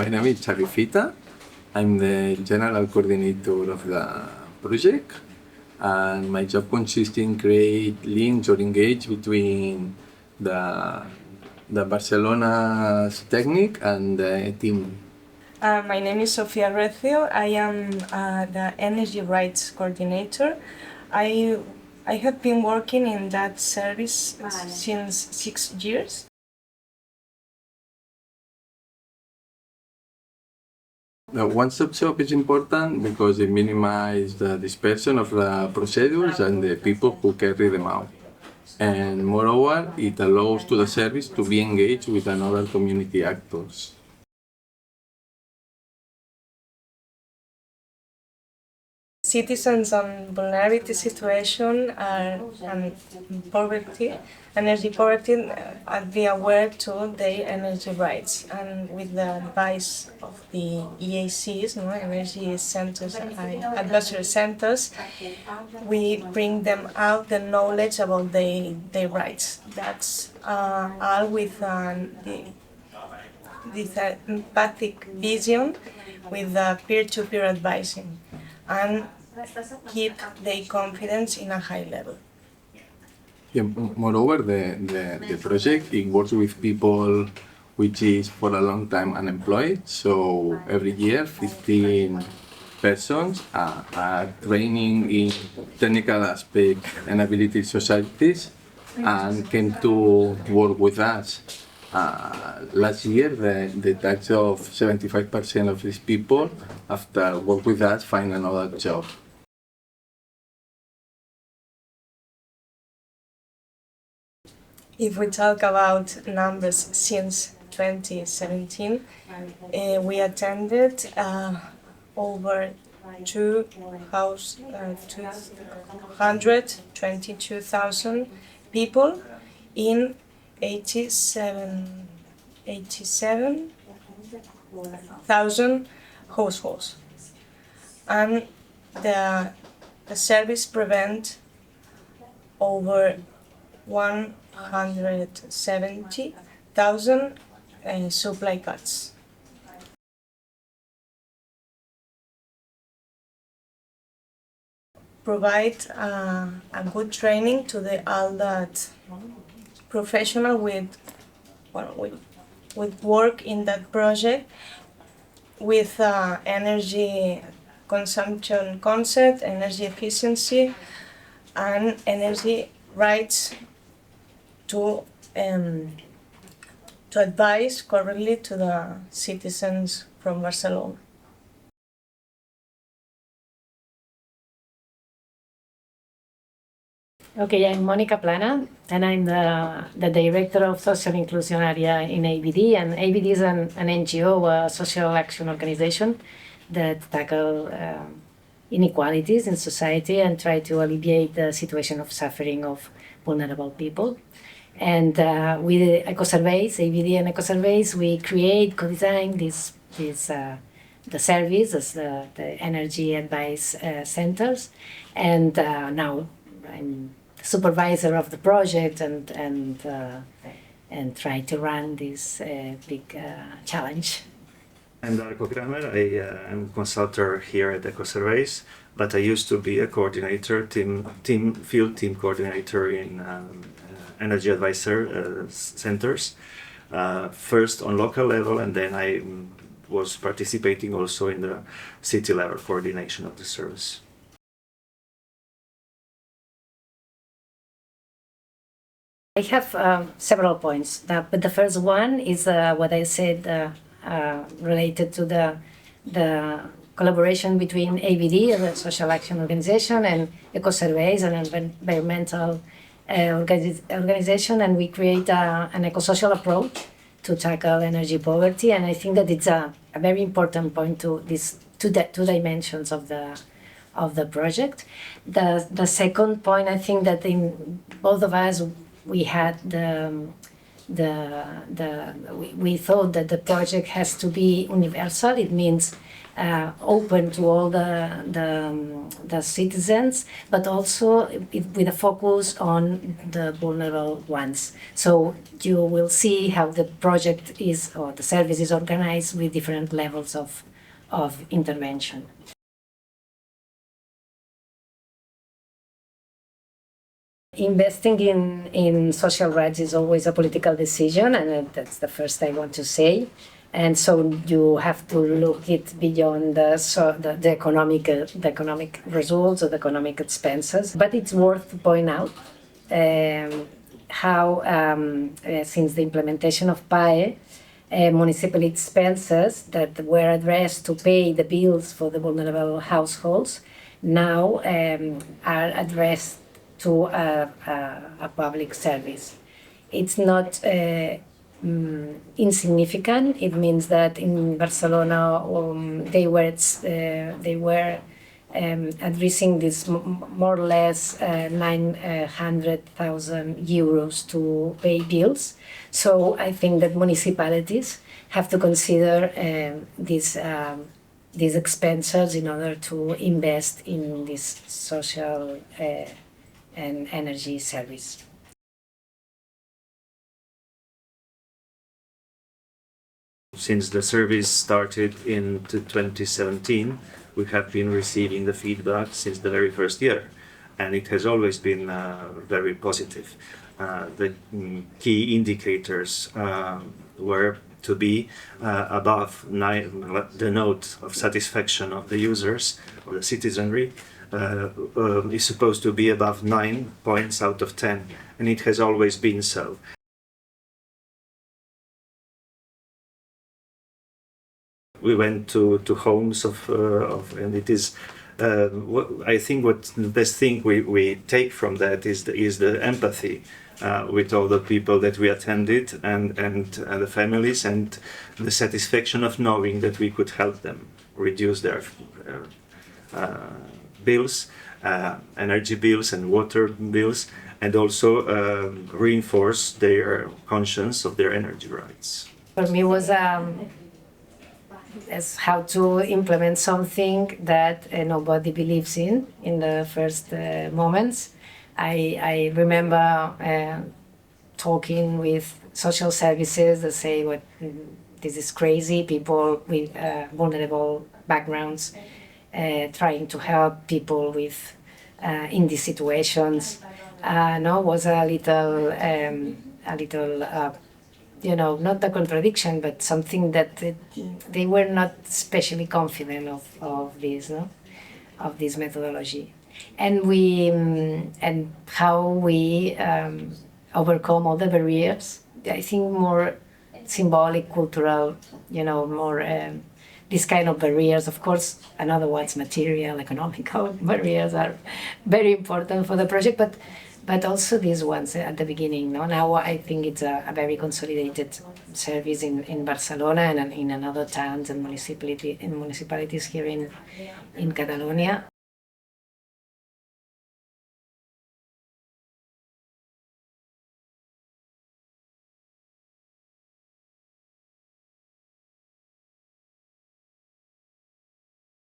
My name is Xavi Fita. I'm the general coordinator of the project, and my job consists in create links or engage between the Barcelona's technique and the team. My name is Sofia Recio. I am the energy rights coordinator. I have been working in that service since 6 years. The one-stop shop is important because it minimizes the dispersion of the procedures and the people who carry them out. And moreover, it allows to the service to be engaged with another community actors. Citizens on vulnerability situation and poverty, energy poverty, be aware to their energy rights, and with the advice of the EACs, energy centers, advisory centers, we bring them out the knowledge about their rights. That's all with this empathic vision with peer-to-peer advising, and keep their confidence in a high level. Yeah, moreover, the project, it works with people which is for a long time unemployed. So every year, 15 persons are training in technical aspect and ability societies and came to work with us. Last year, the touch of 75% of these people, after work with us, find another job. If we talk about numbers since 2017, we attended over 222,000 people in 87,000 households, and the service prevent over 170,000 supply cuts. Provide a good training to all that professional with work in that project, with energy consumption concept, energy efficiency, and energy rights to advise correctly to the citizens from Barcelona. Okay, I'm Monica Plana, and I'm the Director of Social Inclusion Area in ABD. And ABD is an NGO, a social action organization that tackle inequalities in society and try to alleviate the situation of suffering of vulnerable people. And with eco-surveys, ABD and eco-surveys, we create, co-design the service as the energy advice centers. And now I'm the supervisor of the project and try to run this big challenge. I'm Darko Kramer. I am a consultant here at eco-surveys, but I used to be a coordinator, field team coordinator in energy advisor centers, first on local level, and then I was participating also in the city level coordination of the service. I have several points, but the first one is what I said related to the collaboration between ABD, the social action organization, and eco-surveys, an environmental organization, and we create an eco-social approach to tackle energy poverty. And I think that it's a very important point to these two dimensions of the project. The second point, I think that in both of us we had the we thought that the project has to be universal. It means open to all the citizens, but also with a focus on the vulnerable ones. So you will see how the project is, or the service is organized with different levels of intervention. Investing in social rights is always a political decision, and that's the first I want to say. And so you have to look it beyond the economic results or the economic expenses. But it's worth to point out how, since the implementation of PAE, municipal expenses that were addressed to pay the bills for the vulnerable households now are addressed to a public service. It's not insignificant. It means that in Barcelona they were addressing this more or less 900,000 euros to pay bills. So I think that municipalities have to consider these expenses in order to invest in this social and energy service. Since the service started in 2017, we have been receiving the feedback since the very first year, and it has always been very positive. The key indicators were to be above the note of satisfaction of the users or the citizenry is supposed to be above 9 points out of 10, and it has always been so. We went to homes and it is. I think what the best thing we take from that is the empathy with all the people that we attended and the families, and the satisfaction of knowing that we could help them reduce their bills, energy bills and water bills, and also reinforce their conscience of their energy rights. For me, was as how to implement something that nobody believes in the first moments. I remember talking with social services that say, "What this is crazy." People with vulnerable backgrounds trying to help people with in these situations. Was a little. Not a contradiction, but something that they were not especially confident of this methodology, and how we overcome all the barriers. I think more symbolic, cultural, more these kind of barriers. Of course, another one's material, economical barriers are very important for the project, but also these ones at the beginning. Now I think it's a very consolidated service in Barcelona and in other towns and municipalities here in Catalonia.